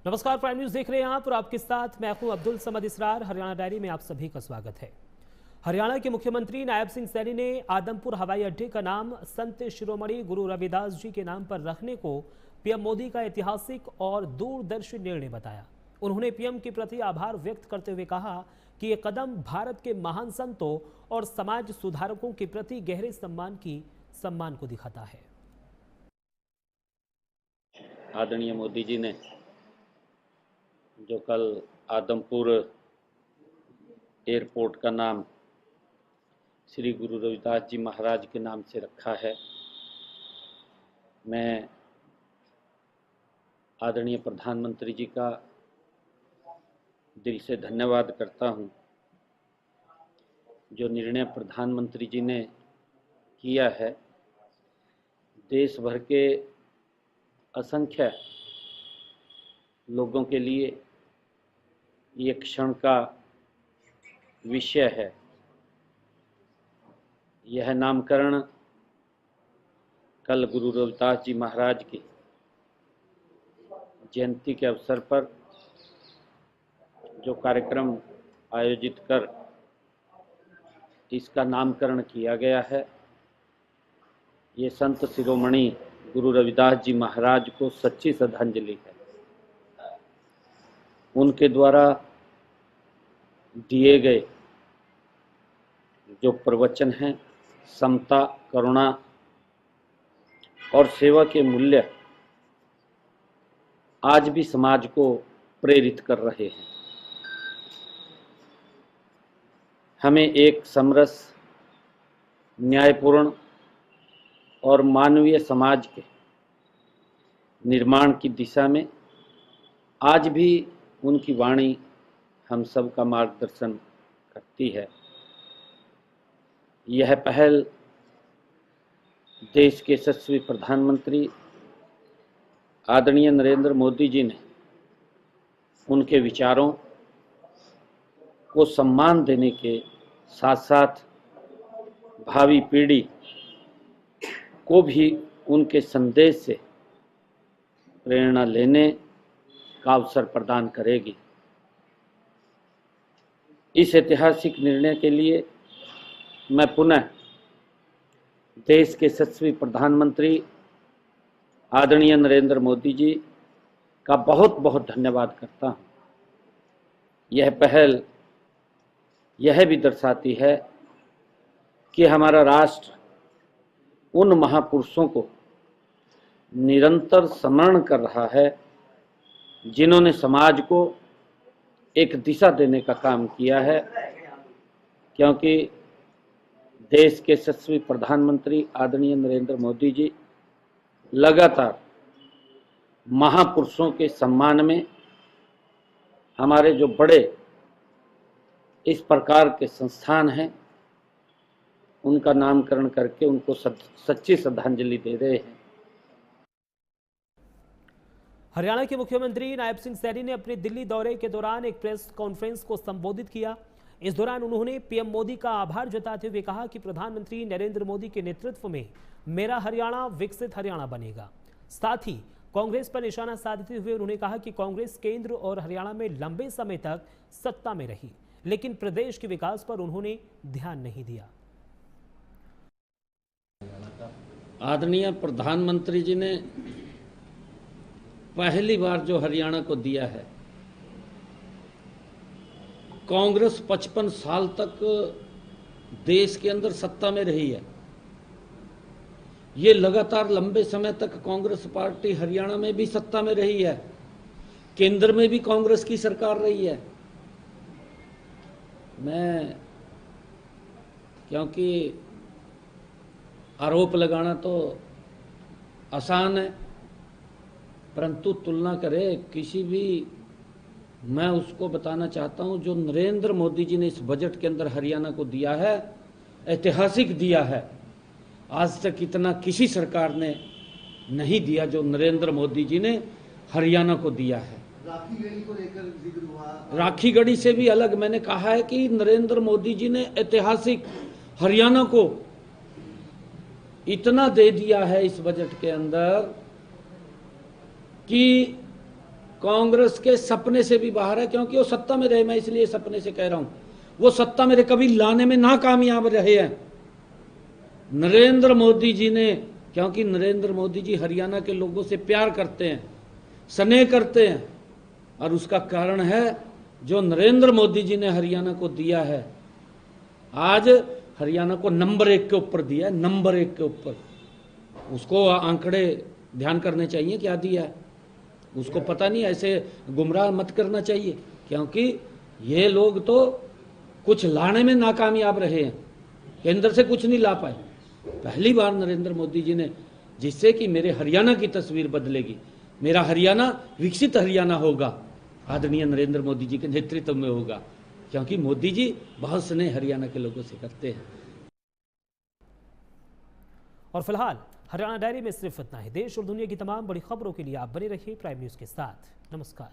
नमस्कार, prime news देख रहे हैं आप और आपके साथ मैं हूं अब्दुल समद इसरार। हरियाणा डायरी में आप सभी का स्वागत है। हरियाणा के मुख्यमंत्री नायब सिंह सैनी ने आदमपुर हवाई अड्डे का नाम संत शिरोमणि गुरु रविदास जी के नाम पर रखने को पीएम मोदी का ऐतिहासिक और दूरदर्शी निर्णय बताया। उन्होंने पीएम के प्रति आभार व्यक्त करते हुए कहा कि यह कदम भारत के महान संतों और समाज सुधारकों के प्रति गहरे सम्मान को दिखाता है। आदरणीय मोदी जी ने जो कल आदमपुर एयरपोर्ट का नाम श्री गुरु रविदास जी महाराज के नाम से रखा है, मैं आदरणीय प्रधानमंत्री जी का दिल से धन्यवाद करता हूं। जो निर्णय प्रधानमंत्री जी ने किया है, देश भर के असंख्य लोगों के लिए ये क्षण का विषय है। यह नामकरण कल गुरु रविदास जी महाराज की जयंती के अवसर पर जो कार्यक्रम आयोजित कर इसका नामकरण किया गया है, ये संत शिरोमणि गुरु रविदास जी महाराज को सच्ची श्रद्धांजलि है। उनके द्वारा दिए गए जो प्रवचन हैं, समता, करुणा और सेवा के मूल्य आज भी समाज को प्रेरित कर रहे हैं। हमें एक समरस, न्यायपूर्ण और मानवीय समाज के निर्माण की दिशा में आज भी उनकी वाणी हम सब का मार्गदर्शन करती है। यह पहल देश के यशस्वी प्रधानमंत्री आदरणीय नरेंद्र मोदी जी ने उनके विचारों को सम्मान देने के साथ साथ भावी पीढ़ी को भी उनके संदेश से प्रेरणा लेने का अवसर प्रदान करेगी। इस ऐतिहासिक निर्णय के लिए मैं पुनः देश के यशस्वी प्रधानमंत्री आदरणीय नरेंद्र मोदी जी का बहुत बहुत धन्यवाद करता हूं। यह पहल यह भी दर्शाती है कि हमारा राष्ट्र उन महापुरुषों को निरंतर स्मरण कर रहा है जिन्होंने समाज को एक दिशा देने का काम किया है, क्योंकि देश के यशस्वी प्रधानमंत्री आदरणीय नरेंद्र मोदी जी लगातार महापुरुषों के सम्मान में हमारे जो बड़े इस प्रकार के संस्थान हैं उनका नामकरण करके उनको सच्ची श्रद्धांजलि दे रहे हैं। हरियाणा के मुख्यमंत्री नायब सिंह सैनी ने अपने दिल्ली दौरे के दौरान एक प्रेस कॉन्फ्रेंस को संबोधित किया। इस दौरान उन्होंने पीएम मोदी का आभार जताते हुए कहा कि प्रधानमंत्री नरेंद्र मोदी के नेतृत्व में मेरा हरियाणा विकसित हरियाणा बनेगा। साथ ही कांग्रेस पर निशाना साधते हुए उन्होंने कहा कि कांग्रेस केंद्र और हरियाणा में लंबे समय तक सत्ता में रही, लेकिन प्रदेश के विकास पर उन्होंने ध्यान नहीं दिया। आदरणीय प्रधानमंत्री जी ने पहली बार जो हरियाणा को दिया है, कांग्रेस 55 साल तक देश के अंदर सत्ता में रही है। ये लगातार लंबे समय तक कांग्रेस पार्टी हरियाणा में भी सत्ता में रही है, केंद्र में भी कांग्रेस की सरकार रही है। क्योंकि आरोप लगाना तो आसान है, परंतु तुलना करे किसी भी, मैं उसको बताना चाहता हूं जो नरेंद्र मोदी जी ने इस बजट के अंदर हरियाणा को दिया है, ऐतिहासिक दिया है। आज तक इतना किसी सरकार ने नहीं दिया जो नरेंद्र मोदी जी ने हरियाणा को दिया है। राखी गढ़ी को लेकर जिक्र हुआ। राखी गढ़ी से भी अलग मैंने कहा है कि नरेंद्र मोदी जी ने ऐतिहासिक हरियाणा को इतना दे दिया है इस बजट के अंदर कि कांग्रेस के सपने से भी बाहर है, क्योंकि वो सत्ता में रहे। मैं इसलिए सपने से कह रहा हूं, वो सत्ता में कभी लाने में नाकामयाब रहे हैं। नरेंद्र मोदी जी ने, क्योंकि नरेंद्र मोदी जी हरियाणा के लोगों से प्यार करते हैं, स्नेह करते हैं, और उसका कारण है जो नरेंद्र मोदी जी ने हरियाणा को दिया है। आज हरियाणा को नंबर 1 के ऊपर दिया है, नंबर 1 के ऊपर। उसको आंकड़े ध्यान करने चाहिए क्या दिया है, उसको पता नहीं। ऐसे गुमराह मत करना चाहिए, क्योंकि ये लोग तो कुछ लाने में नाकामयाब रहे हैं, केंद्र से कुछ नहीं ला पाए। पहली बार नरेंद्र मोदी जी ने, जिससे कि मेरे हरियाणा की तस्वीर बदलेगी, मेरा हरियाणा विकसित हरियाणा होगा, आदरणीय नरेंद्र मोदी जी के नेतृत्व में होगा, क्योंकि मोदी जी बहुत स्नेह हरियाणा के लोगों से करते हैं। और फिलहाल हरियाणा डायरी में सिर्फ इतना ही। देश और दुनिया की तमाम बड़ी खबरों के लिए आप बने रहिए प्राइम न्यूज के साथ। नमस्कार।